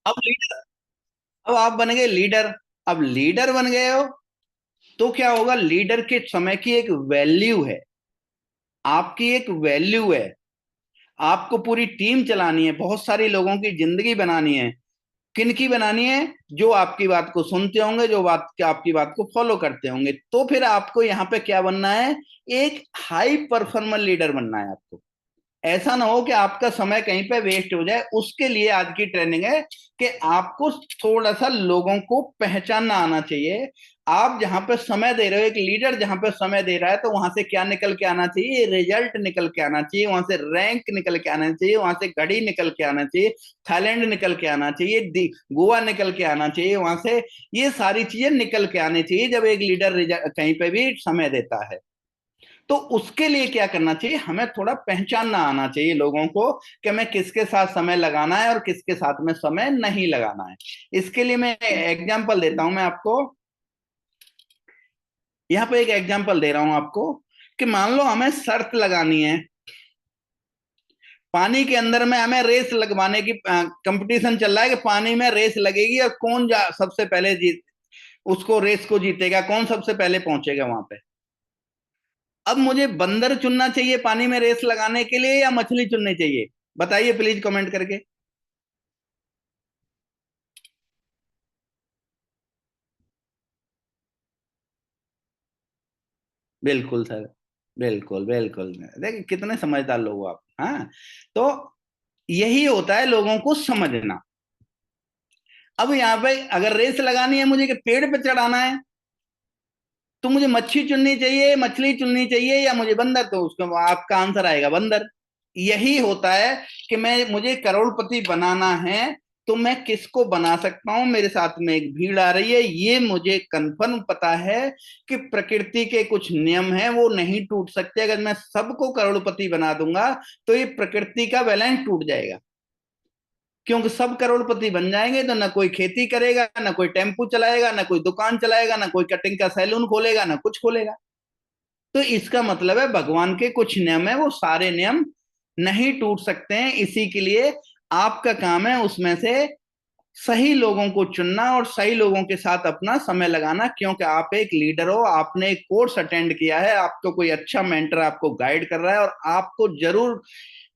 अब लीडर, अब आप बन गए लीडर। अब लीडर बन गए हो तो क्या होगा, लीडर के समय की एक वैल्यू है, आपकी एक वैल्यू है। आपको पूरी टीम चलानी है, बहुत सारी लोगों की जिंदगी बनानी है। किन की बनानी है? जो आपकी बात को सुनते होंगे, जो बात आपकी बात को फॉलो करते होंगे। तो फिर आपको यहाँ पे क्या बनना है? एक हाई परफॉर्मर लीडर बनना है आपको। ऐसा ना हो कि आपका समय कहीं पे वेस्ट हो जाए। उसके लिए आज की ट्रेनिंग है कि आपको थोड़ा सा लोगों को पहचानना आना चाहिए। आप जहां पे समय दे रहे हो, एक लीडर जहां पे समय दे रहा है, तो वहां से क्या निकल के आना चाहिए? रिजल्ट निकल के आना चाहिए, वहां से रैंक निकल के आना चाहिए, वहां से घड़ी निकल के आना चाहिए, थाईलैंड निकल के आना चाहिए, गोवा निकल के आना चाहिए, वहां से ये सारी चीजें निकल के आनी चाहिए जब एक लीडर कहीं पे भी समय देता है। तो उसके लिए क्या करना चाहिए? हमें थोड़ा पहचानना आना चाहिए लोगों को कि हमें किसके साथ समय लगाना है और किसके साथ में समय नहीं लगाना है। इसके लिए मैं एग्जांपल देता हूं मैं आपको। यहां पे एक एग्जांपल दे रहा हूं आपको कि मान लो हमें शर्त लगानी है, पानी के अंदर में हमें रेस लगवाने की कंपटीशन चल रहा है कि पानी में रेस लगेगी और कौन सबसे पहले जीत, उसको रेस को जीतेगा, कौन सबसे पहले पहुंचेगा वहां पे। अब मुझे बंदर चुनना चाहिए पानी में रेस लगाने के लिए या मछली चुननी चाहिए? बताइए प्लीज कमेंट करके। बिल्कुल सर, बिल्कुल बिल्कुल। देखिए कितने समझदार लोग हो आप। हाँ, तो यही होता है लोगों को समझना। अब यहाँ पे अगर रेस लगानी है मुझे कि पेड़ पे चढ़ाना है, तो मुझे मच्छी चुननी चाहिए, मछली चुननी चाहिए, या मुझे बंदर? तो उसका आपका आंसर आएगा बंदर। यही होता है कि मुझे करोड़पति बनाना है, तो मैं किसको बना सकता हूं? मेरे साथ में एक भीड़ आ रही है, ये मुझे कंफर्म पता है कि प्रकृति के कुछ नियम हैं, वो नहीं टूट सकते। अगर मैं सबको करोड़पति बना दूंगा तो ये प्रकृति का बैलेंस टूट जाएगा। क्योंकि सब करोड़पति बन जाएंगे तो ना कोई खेती करेगा, ना कोई टेम्पू चलाएगा, ना कोई दुकान चलाएगा, ना कोई कटिंग का सैलून खोलेगा, ना कुछ खोलेगा। तो इसका मतलब है भगवान के कुछ नियम है, वो सारे नियम नहीं टूट सकते हैं। इसी के लिए आपका काम है उसमें से सही लोगों को चुनना और सही लोगों के साथ अपना समय लगाना। क्योंकि आप एक लीडर हो, आपने एक कोर्स अटेंड किया है, आपको कोई अच्छा मेंटर आपको गाइड कर रहा है, और आपको जरूर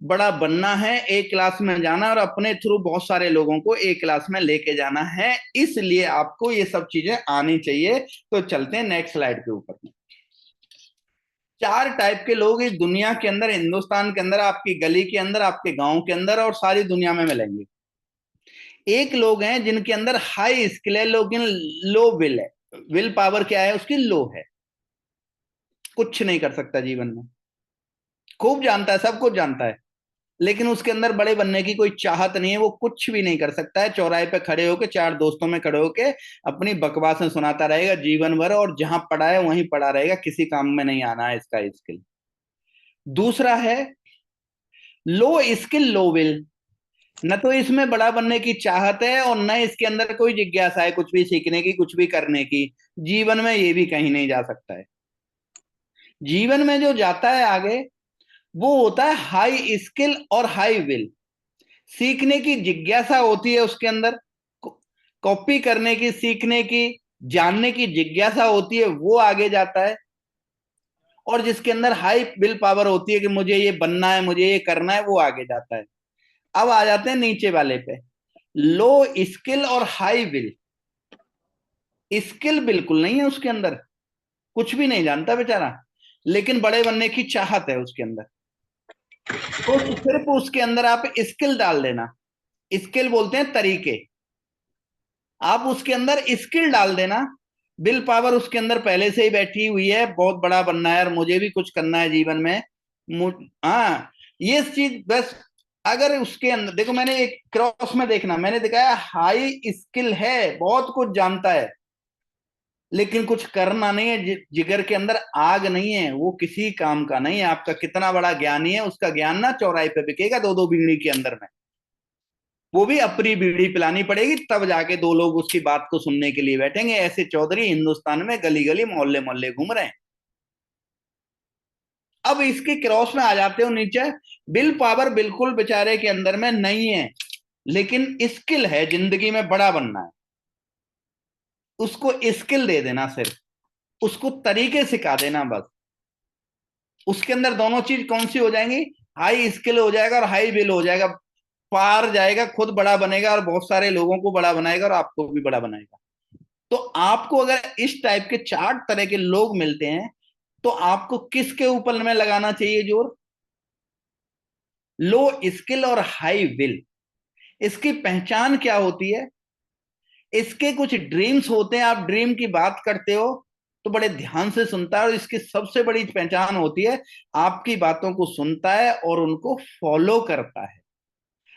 बड़ा बनना है, एक क्लास में जाना है और अपने थ्रू बहुत सारे लोगों को एक क्लास में लेके जाना है। इसलिए आपको ये सब चीजें आनी चाहिए। तो चलते हैं नेक्स्ट स्लाइड के ऊपर। चार टाइप के लोग इस दुनिया के अंदर, हिंदुस्तान के अंदर, आपकी गली के अंदर, आपके गांव के अंदर और सारी दुनिया में मिलेंगे। एक लोग हैं जिनके अंदर हाई स्किल है लेकिन लो विल है। विल पावर क्या है उसकी? लो है। कुछ नहीं कर सकता जीवन में, खूब जानता है, सब कुछ जानता है, लेकिन उसके अंदर बड़े बनने की कोई चाहत नहीं है। वो कुछ भी नहीं कर सकता है। चौराहे पे खड़े होके, चार दोस्तों में खड़े होके अपनी बकवासें सुनाता रहेगा जीवन भर, और जहां पड़ा है वहीं पड़ा रहेगा, किसी काम में नहीं आना है इसका स्किल। दूसरा है लो स्किल लो विल। न तो इसमें बड़ा बनने की चाहत है और न इसके अंदर कोई जिज्ञासा है कुछ भी सीखने की, कुछ भी करने की। जीवन में ये भी कहीं नहीं जा सकता है। जीवन में जो जाता है आगे, वो होता है हाई स्किल और हाई विल। सीखने की जिज्ञासा होती है उसके अंदर, कॉपी करने की, सीखने की, जानने की जिज्ञासा होती है, वो आगे जाता है। और जिसके अंदर हाई विल पावर होती है कि मुझे ये बनना है, मुझे ये करना है, वो आगे जाता है। अब आ जाते हैं नीचे वाले पे, लो स्किल और हाई विल। स्किल बिल्कुल नहीं है उसके अंदर, कुछ भी नहीं जानता बेचारा, लेकिन बड़े बनने की चाहत है उसके अंदर। तो सिर्फ उसके अंदर आप स्किल डाल देना, स्किल बोलते हैं तरीके, आप उसके अंदर स्किल डाल देना। विल पावर उसके अंदर पहले से ही बैठी हुई है, बहुत बड़ा बनना है और मुझे भी कुछ करना है जीवन में। हाँ, ये चीज बस। अगर उसके अंदर देखो, मैंने एक क्रॉस में देखना, मैंने दिखाया हाई स्किल है, बहुत कुछ जानता है, लेकिन कुछ करना नहीं है। जिगर के अंदर आग नहीं है, वो किसी काम का नहीं है। आपका कितना बड़ा ज्ञानी है, उसका ज्ञान ना चौराहे पे बिकेगा दो दो बीड़ी के अंदर में। वो भी अपनी बीड़ी पिलानी पड़ेगी, तब जाके दो लोग उसकी बात को सुनने के लिए बैठेंगे। ऐसे चौधरी हिंदुस्तान में गली गली मोहल्ले मोहल्ले घूम रहे हैं। अब इसके क्रॉस में आ जाते हो नीचे, विल पावर बिल्कुल बेचारे के अंदर में नहीं है। लेकिन स्किल है, जिंदगी में बड़ा बनना है, उसको स्किल दे देना, सिर्फ उसको तरीके सिखा देना बस। उसके अंदर दोनों चीज कौन सी हो जाएंगी? हाई स्किल हो जाएगा और हाई विल हो जाएगा, पार जाएगा, खुद बड़ा बनेगा और बहुत सारे लोगों को बड़ा बनाएगा और आपको भी बड़ा बनाएगा। तो आपको अगर इस टाइप के 4 तरह के लोग मिलते हैं तो आपको किसके ऊपर में लगाना चाहिए जोर? लो स्किल और हाई विल। इसकी पहचान क्या होती है? इसके कुछ ड्रीम्स होते हैं, आप ड्रीम की बात करते हो तो बड़े ध्यान से सुनता है, और इसकी सबसे बड़ी पहचान होती है आपकी बातों को सुनता है और उनको फॉलो करता है।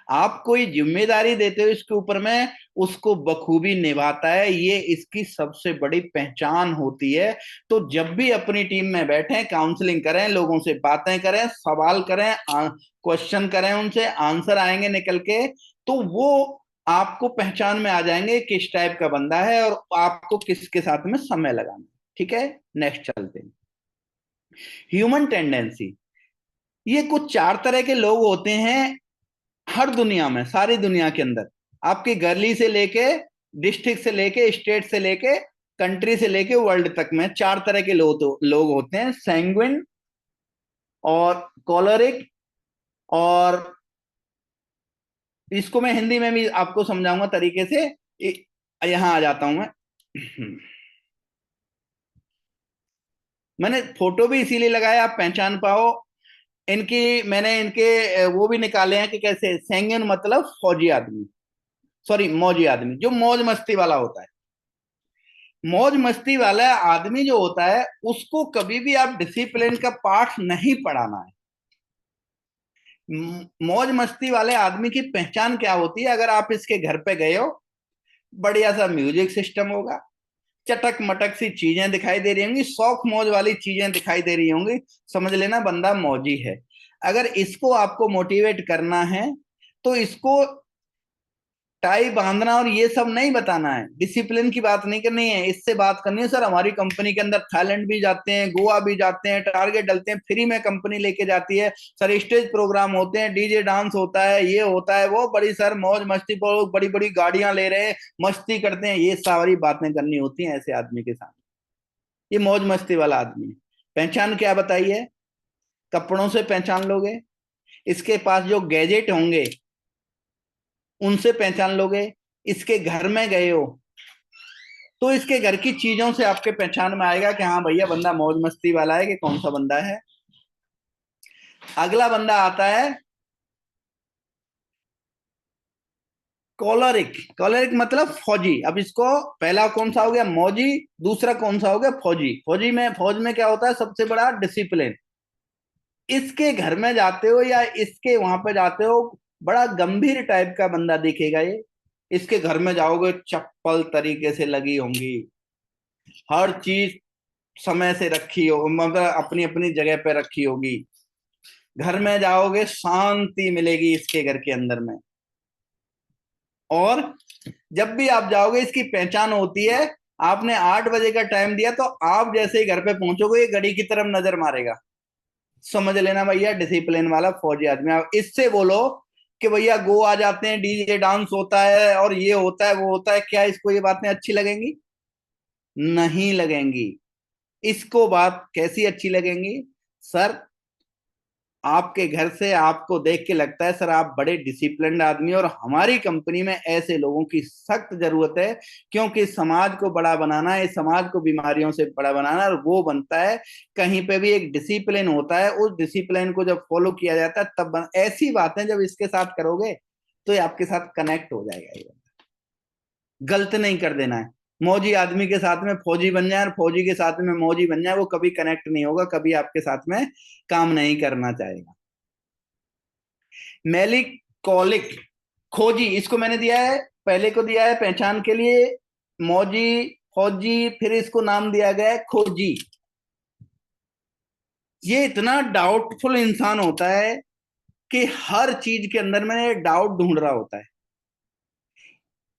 आप कोई जिम्मेदारी देते हो इसके ऊपर में, उसको बखूबी निभाता है, ये इसकी सबसे बड़ी पहचान होती है। तो जब भी अपनी टीम में बैठे, काउंसलिंग करें, लोगों से बातें करें, सवाल करें, क्वेश्चन करें, उनसे आंसर आएंगे निकल के, तो वो आपको पहचान में आ जाएंगे किस टाइप का बंदा है और आपको किसके साथ में समय लगाना है। ठीक है, नेक्स्ट चलते हैं। Human tendency. ये कुछ 4 तरह के लोग होते हैं हर दुनिया में, सारी दुनिया के अंदर, आपकी गली से लेके, डिस्ट्रिक्ट से लेके, स्टेट से लेके, कंट्री से लेके वर्ल्ड तक में 4 तरह के लोग होते हैं। सैंग्विन और कॉलरिक, और इसको मैं हिंदी में भी आपको समझाऊंगा तरीके से। यहां आ जाता हूं मैं। मैंने फोटो भी इसीलिए लगाया आप पहचान पाओ इनकी। मैंने इनके वो भी निकाले हैं कि कैसे। सैंगिन मतलब फौजी आदमी, सॉरी मौजी आदमी, जो मौज मस्ती वाला होता है। मौज मस्ती वाला आदमी जो होता है उसको कभी भी आप डिसिप्लिन का पाठ नहीं पढ़ाना है। मौज मस्ती वाले आदमी की पहचान क्या होती है? अगर आप इसके घर पे गए हो, बढ़िया सा म्यूजिक सिस्टम होगा, चटक मटक सी चीजें दिखाई दे रही होंगी, शौक मौज वाली चीजें दिखाई दे रही होंगी, समझ लेना बंदा मौजी है। अगर इसको आपको मोटिवेट करना है तो इसको टाई बांधना और ये सब नहीं बताना है, डिसिप्लिन की बात नहीं करनी है, इससे बात करनी है। सर हमारी कंपनी के अंदर थाईलैंड भी जाते हैं, गोवा भी जाते हैं, टारगेट डलते हैं, फ्री में कंपनी लेके जाती है, सर स्टेज प्रोग्राम होते हैं, डीजे डांस होता है, ये होता है वो, बड़ी सर मौज मस्ती पर बड़ी बड़ी गाड़ियां ले रहे हैं, मस्ती करते हैं, ये सारी बातें करनी होती हैं ऐसे आदमी के साथ। ये मौज मस्ती वाला आदमी है। पहचान क्या बताइए? कपड़ों से पहचान लोगे, इसके पास जो गैजेट होंगे उनसे पहचान लोगे, इसके घर में गए हो तो इसके घर की चीजों से आपके पहचान में आएगा कि हाँ भैया बंदा मौज मस्ती वाला है कि कौन सा बंदा है। अगला बंदा आता है कॉलरिक। कॉलरिक मतलब फौजी। अब इसको पहला कौन सा हो गया? मौजी। दूसरा कौन सा हो गया? फौजी। फौज में क्या होता है? सबसे बड़ा डिसिप्लिन। इसके घर में जाते हो या इसके वहां पे जाते हो, बड़ा गंभीर टाइप का बंदा दिखेगा ये। इसके घर में जाओगे, चप्पल तरीके से लगी होंगी, हर चीज समय से रखी हो, मतलब अपनी अपनी जगह पे रखी होगी। घर में जाओगे, शांति मिलेगी इसके घर के अंदर में। और जब भी आप जाओगे, इसकी पहचान होती है, आपने 8 बजे का टाइम दिया तो आप जैसे ही घर पे पहुंचोगे ये घड़ी की तरफ नजर मारेगा। समझ लेना भैया डिसिप्लिन वाला फौजी आदमी। आप इससे बोलो कि भैया गो आ जाते हैं, डीजे डांस होता है और ये होता है वो होता है, क्या इसको ये बातें अच्छी लगेंगी? नहीं लगेंगी। इसको बात कैसी अच्छी लगेंगी? सर आपके घर से आपको देख के लगता है सर आप बड़े डिसिप्लिन्ड आदमी, और हमारी कंपनी में ऐसे लोगों की सख्त जरूरत है, क्योंकि समाज को बड़ा बनाना है, समाज को बीमारियों से बड़ा बनाना है, और वो बनता है कहीं पे भी एक डिसिप्लिन होता है, उस डिसिप्लिन को जब फॉलो किया जाता है तब ऐसी बातें जब इसके साथ करोगे तो ये आपके साथ कनेक्ट हो जाएगा। ये गलत नहीं कर देना है। मौजी आदमी के साथ में फौजी बन जाए और फौजी के साथ में मौजी बन जाए, वो कभी कनेक्ट नहीं होगा, कभी आपके साथ में काम नहीं करना चाहेगा। मेलिकॉलिक, खोजी, इसको मैंने दिया है, पहले को दिया है पहचान के लिए मौजी, फौजी, फिर इसको नाम दिया गया है खोजी। ये इतना डाउटफुल इंसान होता है कि हर चीज के अंदर में डाउट ढूंढ रहा होता है।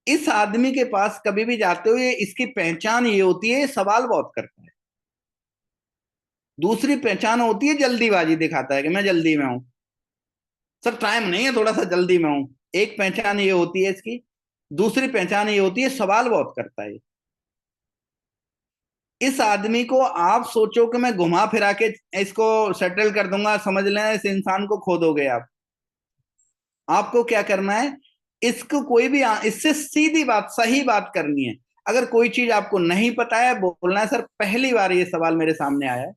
इस आदमी के पास कभी भी जाते हो, ये इसकी पहचान ये होती है, सवाल बहुत करता है। दूसरी पहचान होती है जल्दीबाजी दिखाता है कि मैं जल्दी में हूं, सर टाइम नहीं है, थोड़ा सा जल्दी में हूं। एक पहचान ये होती है इसकी। दूसरी पहचान ये होती है सवाल बहुत करता है। इस आदमी को आप सोचो कि मैं घुमा फिरा के इसको सेटल कर दूंगा, समझ लेना इस इंसान को खो दोगे आप। आपको क्या करना है, इसको कोई भी इससे सीधी बात, सही बात करनी है। अगर कोई चीज आपको नहीं पता है, बोलना है सर पहली बार ये सवाल मेरे सामने आया है,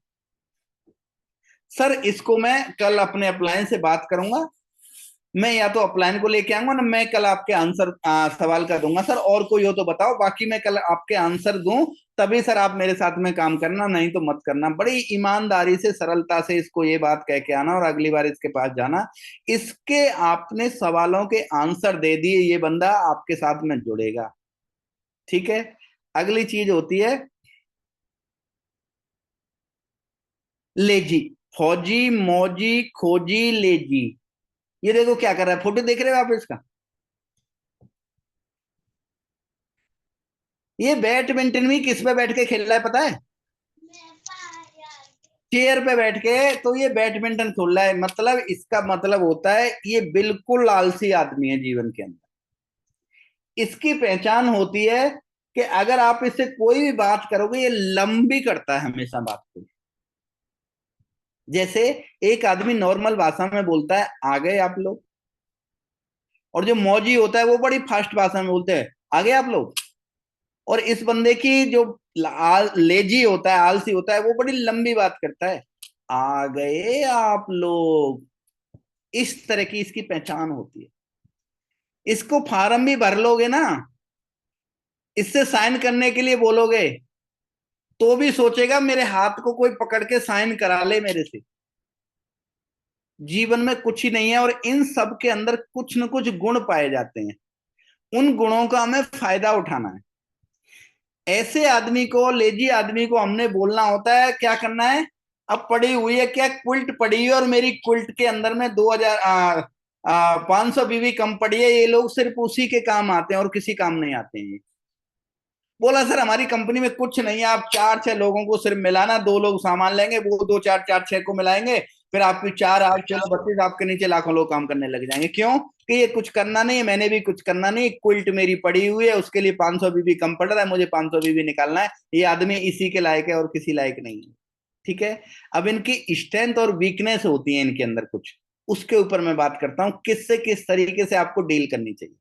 सर इसको मैं कल अपने अपलायंस से बात करूंगा, मैं या तो अपलायन को लेके आऊंगा ना, मैं कल आपके आंसर सवाल का दूंगा सर, और कोई हो तो बताओ, बाकी मैं कल आपके आंसर दूं, तभी सर आप मेरे साथ में काम करना, नहीं तो मत करना। बड़ी ईमानदारी से, सरलता से इसको ये बात कह के आना और अगली बार इसके पास जाना। इसके आपने सवालों के आंसर दे दिए, ये बंदा आपके साथ में जुड़ेगा। ठीक है। अगली चीज होती है लेजी। फौजी, मौजी, खोजी, लेजी। ये देखो क्या कर रहा है, फोटो देख रहे हो आप इसका। ये बैडमिंटन भी किस पे बैठ के खेल रहा है पता है? चेयर पे बैठ के। तो ये बैडमिंटन खेल रहा है, मतलब इसका मतलब होता है ये बिल्कुल आलसी आदमी है जीवन के अंदर। इसकी पहचान होती है कि अगर आप इससे कोई भी बात करोगे, ये लंबी करता है हमेशा बात को। जैसे एक आदमी नॉर्मल भाषा में बोलता है, आ गए आप लोग, और जो मौजी होता है वो बड़ी फास्ट भाषा में बोलते हैं, आ गए आप लोग। और इस बंदे की जो लेजी होता है, आलसी होता है, वो बड़ी लंबी बात करता है, आ गए आप लोग। इस तरह की इसकी पहचान होती है। इसको फार्म भी भर लोगे ना, इससे साइन करने के लिए बोलोगे, तो भी सोचेगा मेरे हाथ को कोई पकड़ के साइन करा ले मेरे से। जीवन में कुछ ही नहीं है, और इन सब के अंदर कुछ न कुछ गुण पाए जाते हैं। उन गुणों का हमें फायदा उठाना है। ऐसे आदमी को, लेजी आदमी को हमने बोलना होता है क्या करना है। अब पड़ी हुई है क्या, क्विल्ट पड़ी हुई है, और मेरी क्विल्ट के अंदर में 2000 500 बीवी कम पड़ी है, ये लोग सिर्फ उसी के काम आते हैं और किसी काम नहीं आते हैं। बोला सर हमारी कंपनी में कुछ नहीं है, आप चार छह लोगों को सिर्फ मिलाना, दो लोग सामान लेंगे, वो दो चार, चार छह को मिलाएंगे, फिर आपकी चार आठ छह 32, आपके नीचे लाखों लोग काम करने लग जाएंगे। क्यों? कि ये कुछ करना नहीं है, मैंने भी कुछ करना नहीं, क्विल्ट मेरी पड़ी हुई है, उसके लिए 500 बीबी कम पड़ रहा है, मुझे 500 बीबी निकालना है। ये आदमी इसी के लायक है और किसी लायक नहीं है। ठीक है। अब इनकी स्ट्रेंथ और वीकनेस होती है इनके अंदर कुछ, उसके ऊपर मैं बात करता हूं, किससे किस तरीके से आपको डील करनी चाहिए।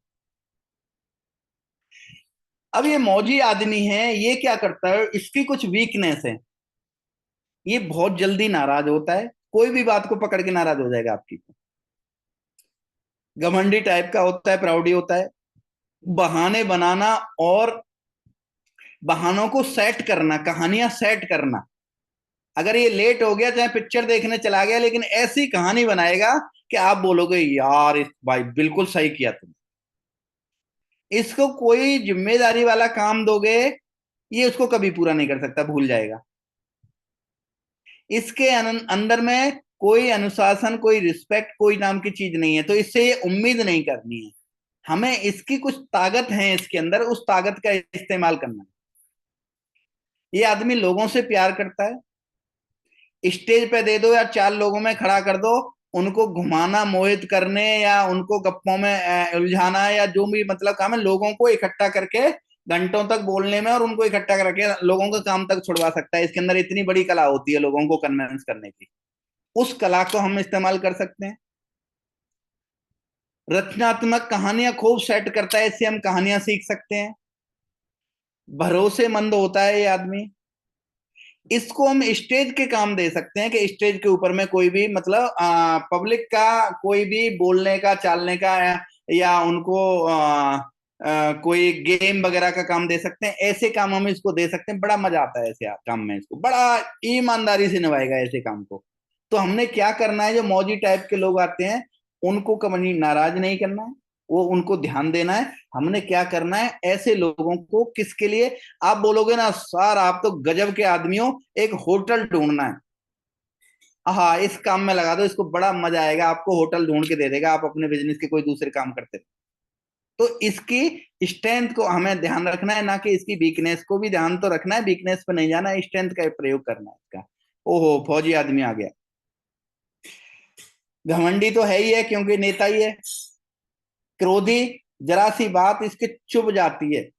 अब ये मौजी आदमी है, ये क्या करता है, इसकी कुछ वीकनेस है। ये बहुत जल्दी नाराज होता है, कोई भी बात को पकड़ के नाराज हो जाएगा आपकी। घमंडी टाइप का होता है, प्राउडी होता है। बहाने बनाना और बहानों को सेट करना, कहानियां सेट करना। अगर ये लेट हो गया, चाहे पिक्चर देखने चला गया, लेकिन ऐसी कहानी बनाएगा कि आप बोलोगे यार इस भाई बिल्कुल सही किया तुमने। इसको कोई जिम्मेदारी वाला काम दोगे, ये उसको कभी पूरा नहीं कर सकता, भूल जाएगा। इसके अंदर में कोई अनुशासन, कोई रिस्पेक्ट, कोई नाम की चीज नहीं है, तो इससे ये उम्मीद नहीं करनी है। हमें इसकी कुछ ताकत है इसके अंदर, उस ताकत का इस्तेमाल करना है। ये आदमी लोगों से प्यार करता है। स्टेज पे दे दो या चार लोगों में खड़ा कर दो, उनको घुमाना, मोहित करने, या उनको गप्पों में उलझाना, या जो भी मतलब काम है, लोगों को इकट्ठा करके घंटों तक बोलने में और उनको इकट्ठा करके लोगों का काम तक छुड़वा सकता है। इसके अंदर इतनी बड़ी कला होती है लोगों को कन्विंस करने की। उस कला को हम इस्तेमाल कर सकते हैं। रचनात्मक कहानियां खूब सेट करता है, इससे हम कहानियां सीख सकते हैं। भरोसेमंद होता है ये आदमी। इसको हम स्टेज के काम दे सकते हैं कि स्टेज के ऊपर में कोई भी मतलब पब्लिक का कोई भी बोलने का, चालने का, या उनको कोई गेम वगैरह का काम दे सकते हैं। ऐसे काम हम इसको दे सकते हैं, बड़ा मजा आता है ऐसे काम में, इसको बड़ा ईमानदारी से निभाएगा ऐसे काम को। तो हमने क्या करना है, जो मौजी टाइप के लोग आते हैं उनको कभी नाराज नहीं करना है, वो उनको ध्यान देना है। हमने क्या करना है, ऐसे लोगों को, किसके लिए, आप बोलोगे ना सर आप तो गजब के आदमी हो, एक होटल ढूंढना है, हाँ इस काम में लगा दो इसको, बड़ा मजा आएगा, आपको होटल ढूंढ के दे देगा, आप अपने बिजनेस के कोई दूसरे काम करते रहो। तो इसकी स्ट्रेंथ को हमें ध्यान रखना है, ना कि इसकी वीकनेस को भी ध्यान तो रखना है, वीकनेस पे नहीं जाना है, स्ट्रेंथ का प्रयोग करना है इसका। ओहो फौजी आदमी आ गया। घमंडी तो है ही है क्योंकि नेता ही है। क्रोधी, जरा सी बात इसके चुभ जाती है।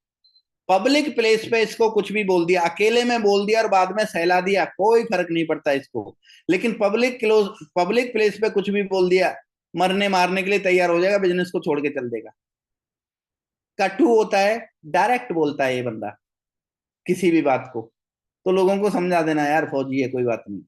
पब्लिक प्लेस पे इसको कुछ भी बोल दिया, अकेले में बोल दिया और बाद में सहला दिया, कोई फर्क नहीं पड़ता इसको। लेकिन पब्लिक प्लेस पे कुछ भी बोल दिया, मरने मारने के लिए तैयार हो जाएगा, बिजनेस को छोड़ के चल देगा। कटु होता है, डायरेक्ट बोलता है ये बंदा किसी भी बात को। तो लोगों को समझा देना यार फौजी है, कोई बात नहीं।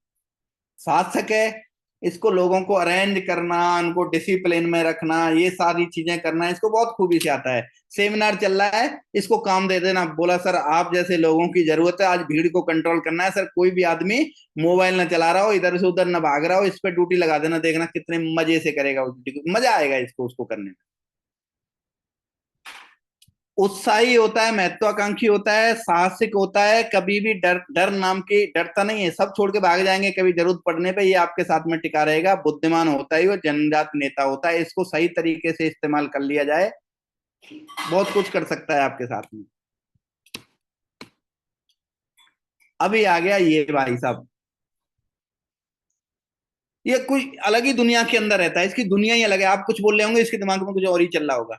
शासक है, इसको लोगों को अरेंज करना, उनको डिसिप्लिन में रखना, ये सारी चीजें करना इसको बहुत खूबी से आता है। सेमिनार चल रहा है, इसको काम दे देना, बोला सर आप जैसे लोगों की जरूरत है, आज भीड़ को कंट्रोल करना है सर, कोई भी आदमी मोबाइल ना चला रहा हो, इधर से उधर ना भाग रहा हो, इस पे ड्यूटी लगा देना, देखना कितने मजे से करेगा उस ड्यूटी को, मजा आएगा इसको उसको करने में। उत्साही होता है, महत्वाकांक्षी होता है, साहसिक होता है, कभी भी डर डर नाम की डरता नहीं है, सब छोड़ के भाग जाएंगे कभी जरूरत पड़ने पे, ये आपके साथ में टिका रहेगा। बुद्धिमान होता है, वो जनजात नेता होता है, इसको सही तरीके से इस्तेमाल कर लिया जाए बहुत कुछ कर सकता है आपके साथ में। अभी आ गया ये भाई साहब, ये कोई अलग ही दुनिया के अंदर रहता है, इसकी दुनिया ही अलग है। आप कुछ बोल रहे होंगे, इसके दिमाग में कुछ और ही चल रहा होगा।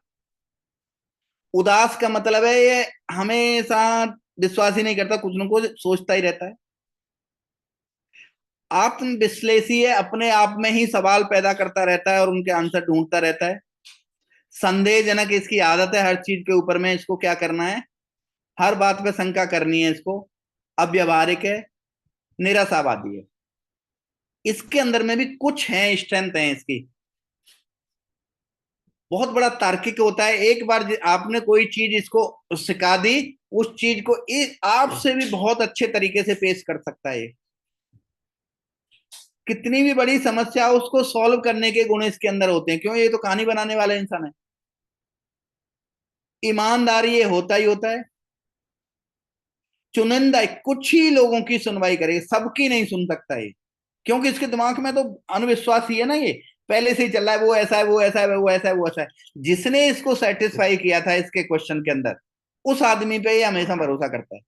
उदास का मतलब है ये हमेशा विश्वास ही नहीं करता, कुछ न कुछ सोचता ही रहता है। आत्मविश्लेषी है, अपने आप में ही सवाल पैदा करता रहता है और उनके आंसर ढूंढता रहता है। संदेहजनक इसकी आदत है, हर चीज के ऊपर में इसको क्या करना है, हर बात पे शंका करनी है इसको। अव्यवहारिक है, निराशावादी है। इसके अंदर में भी कुछ है, स्ट्रेंथ है इसकी। बहुत बड़ा तार्किक होता है, एक बार आपने कोई चीज इसको सिखा दी, उस चीज को आपसे भी बहुत अच्छे तरीके से पेश कर सकता है। कितनी भी बड़ी समस्या हो, उसको सॉल्व करने के गुण इसके अंदर होते हैं, क्यों, ये तो कहानी बनाने वाला इंसान है। ईमानदारी ये होता ही होता है। चुनिंदा कुछ ही लोगों की सुनवाई करेगा, सबकी नहीं सुन सकता ये, क्योंकि इसके दिमाग में तो अंधविश्वास ही है ना, ये पहले से ही चल रहा है, वो ऐसा है, वो ऐसा है, वो ऐसा है, वो ऐसा है। जिसने इसको सेटिस्फाई किया था इसके क्वेश्चन के अंदर, उस आदमी पे ये हमेशा भरोसा करता है।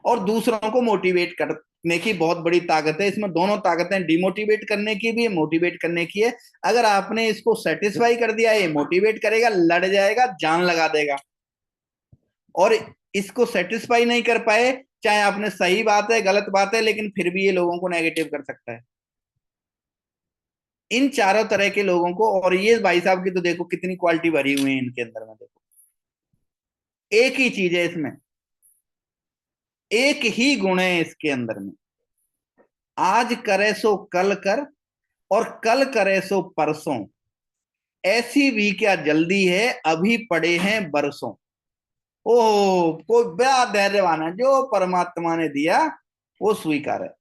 और दूसरों को मोटिवेट करने की बहुत बड़ी ताकत है इसमें, दोनों ताकतें, डिमोटिवेट करने की भी है, मोटिवेट करने की है। अगर आपने इसको सेटिस्फाई कर दिया, ये मोटिवेट करेगा, लड़ जाएगा, जान लगा देगा। और इसको सेटिस्फाई नहीं कर पाए, चाहे आपने सही बात है गलत बात है, लेकिन फिर भी ये लोगों को नेगेटिव कर सकता है। इन चारों तरह के लोगों को, और ये भाई साहब की तो देखो कितनी क्वालिटी भरी हुई है इनके अंदर में, देखो एक ही चीज है इसमें, एक ही गुण है इसके अंदर में। आज करे सो कल कर, और कल करे सो परसों, ऐसी भी क्या जल्दी है, अभी पड़े हैं बरसों। ओ, कोई बड़ा धैर्यवान है, जो परमात्मा ने दिया वो स्वीकार है।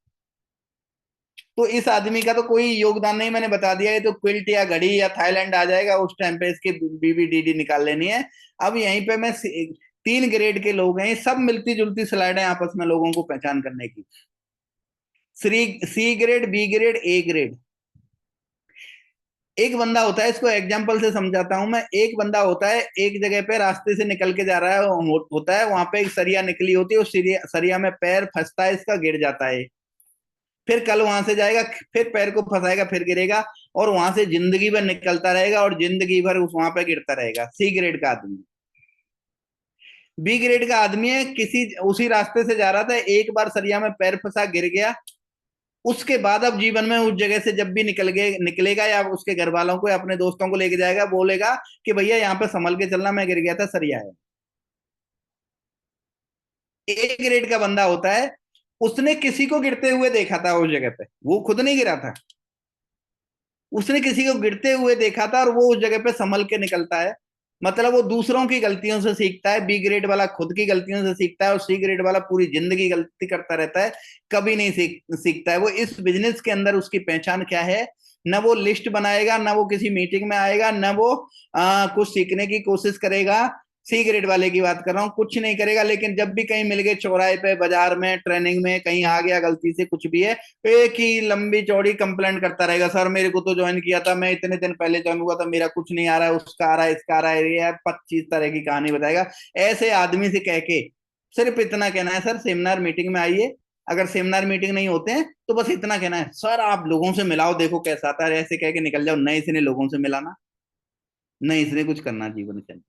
तो इस आदमी का तो कोई योगदान नहीं, मैंने बता दिया, ये तो क्विल्ट या घड़ी या थाईलैंड आ जाएगा, उस टाइम पे इसकी बीबी डीडी निकाल लेनी है। अब यहीं पे मैं 3 ग्रेड के लोग हैं, सब मिलती जुलती स्लाइड है आपस में लोगों को पहचान करने की। C grade, B grade, A grade. एक बंदा होता है, इसको एग्जाम्पल से समझाता हूं मैं। एक बंदा होता है, एक जगह पे रास्ते से निकल के जा रहा है, होता है वहां पे एक सरिया निकली होती है, उस सरिया में पैर फंसता है, इसका गिर जाता है। फिर कल वहां से जाएगा, फिर पैर को फंसाएगा, फिर गिरेगा, और वहां से जिंदगी भर निकलता रहेगा और जिंदगी भर उस वहां पे गिरता रहेगा। सी ग्रेड का आदमी। बी ग्रेड का आदमी है, किसी उसी रास्ते से जा रहा था, एक बार सरिया में पैर फंसा, गिर गया, उसके बाद अब जीवन में उस जगह से जब भी निकलेगा, या उसके घर वालों को या अपने दोस्तों को लेके जाएगा, बोलेगा कि भैया यहाँ पे संभल के चलना, मैं गिर गया था, सरिया है। ए ग्रेड का बंदा होता है, उसने किसी को गिरते हुए देखा था उस जगह पे, वो खुद नहीं गिरा था, उसने किसी को गिरते हुए देखा था और वो उस जगह पे संभल के निकलता है। मतलब वो दूसरों की गलतियों से सीखता है, बी ग्रेड वाला खुद की गलतियों से सीखता है, और सी ग्रेड वाला पूरी जिंदगी गलती करता रहता है, कभी नहीं सीखता है। वो इस बिजनेस के अंदर उसकी पहचान क्या है, न वो लिस्ट बनाएगा, न वो किसी मीटिंग में आएगा, न वो कुछ सीखने की कोशिश करेगा। सी ग्रेड वाले की बात कर रहा हूँ, कुछ नहीं करेगा, लेकिन जब भी कहीं मिल गए, चौराहे पे, बाजार में, ट्रेनिंग में कहीं आ गया गलती से, कुछ भी है, एक ही लंबी चौड़ी कंप्लेंट करता रहेगा, सर मेरे को तो ज्वाइन किया था, मैं इतने दिन पहले ज्वाइन हुआ था, मेरा कुछ नहीं आ रहा है, उसका आ रहा है, इसका आ रहा है, ये 25 तरह की कहानी बताएगा। ऐसे आदमी से कह के सिर्फ इतना कहना है, सर सेमिनार मीटिंग में आइए, अगर सेमिनार मीटिंग नहीं होते हैं तो बस इतना कहना है, सर आप लोगों से मिलाओ, देखो कैसा आता है, ऐसे कह के निकल जाओ, नए से नए लोगों से मिलाना। नहीं, इसने कुछ करना जीवन के अंदर।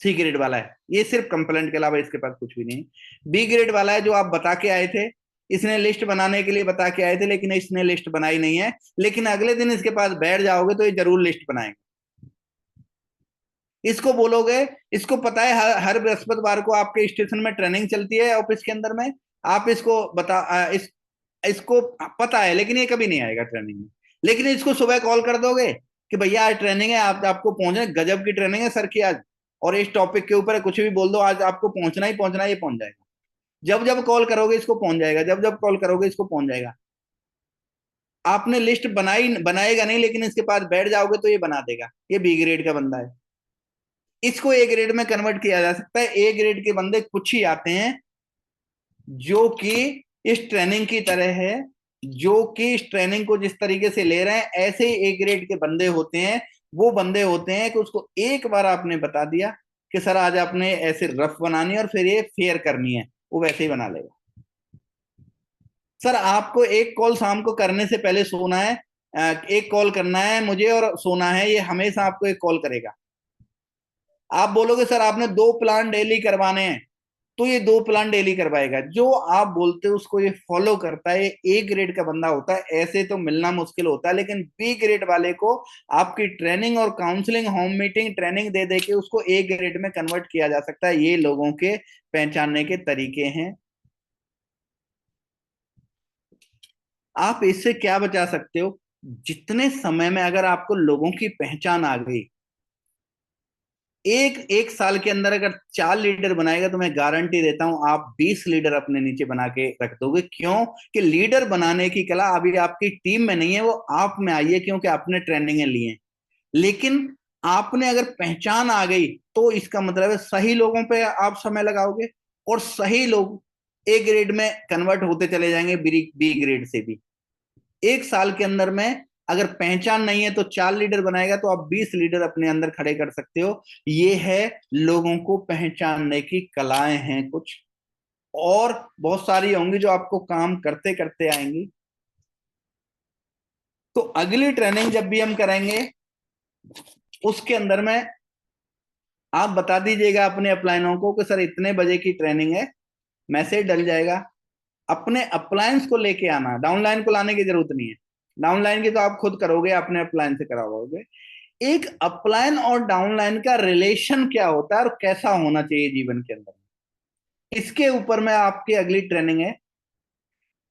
सी ग्रेड वाला है, ये सिर्फ कंप्लेंट के अलावा इसके पास कुछ भी नहीं। बी ग्रेड वाला है जो आप बता के आए थे, इसने लिस्ट बनाने के लिए बता के आए थे, लेकिन इसने लिस्ट बनाई नहीं है, लेकिन अगले दिन इसके पास बैठ जाओगे तो ये जरूर लिस्ट बनाएंगे। इसको बोलोगे, इसको पता है हर बृहस्पतिवार को आपके स्टेशन में ट्रेनिंग चलती है ऑफिस के अंदर में, आप इसको इसको पता है, लेकिन ये कभी नहीं आएगा ट्रेनिंग में। लेकिन इसको सुबह कॉल कर दोगे कि भैया आज ट्रेनिंग है, आपको पहुंचना, गजब की ट्रेनिंग है सर की आज, और इस टॉपिक के ऊपर कुछ भी बोल दो, आज आपको पहुंचना ही पहुंचना है, ये पहुंच जाएगा। जब जब कॉल करोगे इसको पहुंच जाएगा, जब जब कॉल करोगे इसको पहुंच जाएगा। आपने लिस्ट बनाएगा नहीं, लेकिन इसके पास बैठ जाओगे तो ये बना देगा। ये बी ग्रेड का बंदा है, इसको ए ग्रेड में कन्वर्ट किया जा सकता है। ए ग्रेड के बंदे कुछ ही आते हैं जो कि इस ट्रेनिंग की तरह है, जो कि इस ट्रेनिंग को जिस तरीके से ले रहे हैं ऐसे ही ए ग्रेड के बंदे होते हैं। वो बंदे होते हैं कि उसको एक बार आपने बता दिया कि सर आज आपने ऐसे रफ बनानी है और फिर ये फेयर करनी है, वो वैसे ही बना लेगा। सर आपको एक कॉल शाम को करने से पहले सोना है, एक कॉल करना है मुझे और सोना है, ये हमेशा आपको एक कॉल करेगा। आप बोलोगे सर आपने 2 प्लान डेली करवाने हैं, तो ये 2 प्लान डेली करवाएगा। जो आप बोलते हो उसको ये फॉलो करता है, ए ग्रेड का बंदा होता है। ऐसे तो मिलना मुश्किल होता है, लेकिन बी ग्रेड वाले को आपकी ट्रेनिंग और काउंसलिंग, होम मीटिंग ट्रेनिंग दे दे के उसको ए ग्रेड में कन्वर्ट किया जा सकता है। ये लोगों के पहचानने के तरीके हैं। आप इससे क्या बचा सकते हो, जितने समय में अगर आपको लोगों की पहचान आ गई, एक एक साल के अंदर अगर 4 लीडर बनाएगा तो मैं गारंटी देता हूं आप 20 लीडर अपने नीचे बना के रख दोगे। क्यों? कि लीडर बनाने की कला अभी आपकी टीम में नहीं है, वो आप में आई है, क्योंकि आपने ट्रेनिंग ली है। लेकिन आपने अगर पहचान आ गई तो इसका मतलब है सही लोगों पे आप समय लगाओगे और सही लोग ए ग्रेड में कन्वर्ट होते चले जाएंगे, बी ग्रेड से भी। एक साल के अंदर में अगर पहचान नहीं है तो 4 लीडर बनाएगा तो आप 20 लीडर अपने अंदर खड़े कर सकते हो। ये है लोगों को पहचानने की कलाएं हैं कुछ, और बहुत सारी होंगी जो आपको काम करते करते आएंगी। तो अगली ट्रेनिंग जब भी हम करेंगे उसके अंदर में आप बता दीजिएगा अपने अपलाइनों को कि सर इतने बजे की ट्रेनिंग है, मैसेज डल जाएगा। अपने अप्लायंस को लेके आना, डाउनलाइन को लाने की जरूरत नहीं है। डाउनलाइन की तो आप खुद करोगे, अपने अप्लायंस से करवाओगे। एक अपलाइन और डाउनलाइन का रिलेशन क्या होता है और कैसा होना चाहिए जीवन के अंदर, इसके ऊपर में आपकी अगली ट्रेनिंग है।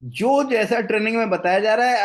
जो जैसा ट्रेनिंग में बताया जा रहा है